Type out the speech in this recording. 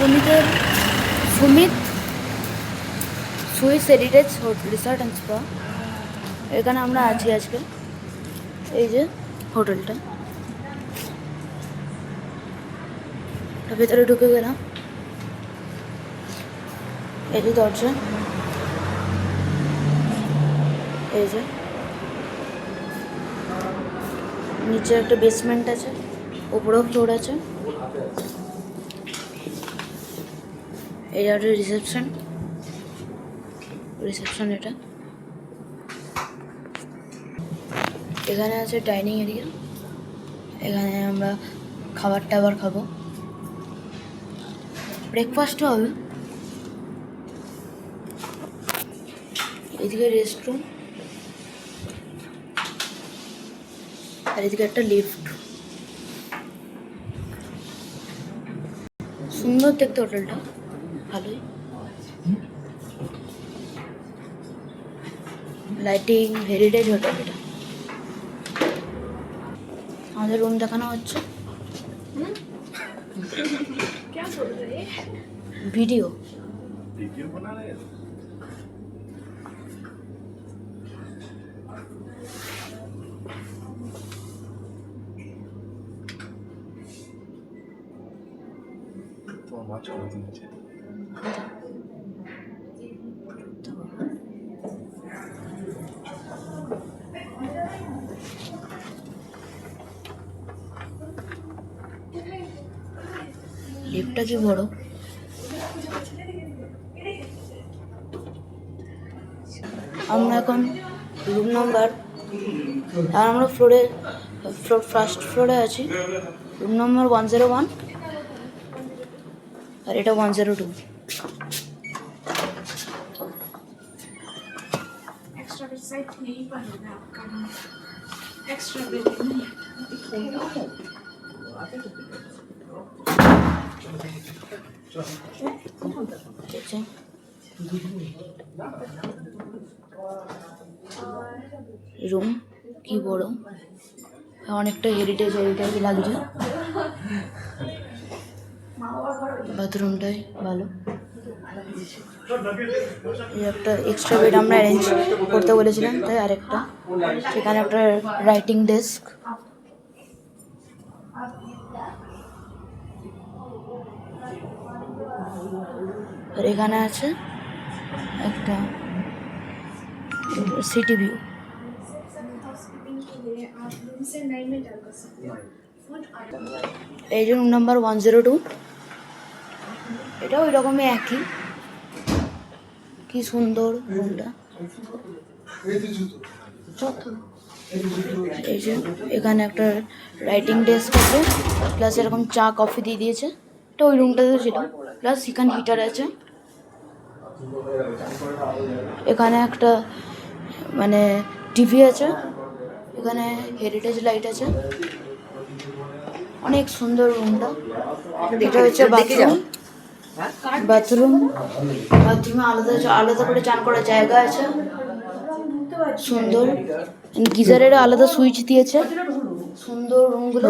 সুমিতের Sumit Swiss heritage resort and spa. এখানে আমরা আছি আজকে। এই যে হোটেলটা, ভেতরে ঢুকে গেলাম। এই যে দরজা, এই যে নিচে একটা বেসমেন্ট আছে, উপরেও ফ্লোর আছে। এই একটা রিসেপশন, এটা এখানে আছে ডাইনিং এরিয়া। এখানে আমরা খাবার টাবার খাবো, ব্রেকফাস্টও হবে। এদিকে রেস্টরুম, আর এদিকে একটা লিফট। সুন্দর দেখতে হোটেলটা, ভালোই লাইটিং, হেরিটেজ হোটেল এটা। আমাদের রুম দেখানো হচ্ছে, ভিডিও লিফটটা কি বড়। আমরা এখন রুম নাম্বার, আর আমরা ফার্স্ট ফ্লোরে আছি। রুম নাম্বার 101, আর এটা 102। রুম কি বড়, অনেকটা হেরিটেজ লাগছে। বাথরুমটাই ভালো। এই একটা এক্সট্রা বেড আমরা অ্যারেঞ্জ করতে বলেছিলাম, তাই আরেকটা। সেখানে একটা রাইটিং ডেস্ক, আর এখানে আছে একটা সিটি ভিউ। এই যে রুম নাম্বার 102, এটাও ওই রকমই একই। কি সুন্দর রুমটা। এই যে এখানে একটা রাইটিং ডেস্ক আছে, প্লাস এরকম চা কফি দিয়ে দিয়েছে। এটা ওই রুমটাতে ছিল, প্লাস এখানে হিটার আছে। এখানে একটা মানে টিভি আছে, এখানে হেরিটেজ লাইট আছে। অনেক সুন্দর রুমটা। এটা হচ্ছে বাথরুমে আলাদা করে চান করার জায়গা আছে, সুন্দর। গিজারের আলাদা সুইচ দিয়েছে। সুন্দর রুমগুলো,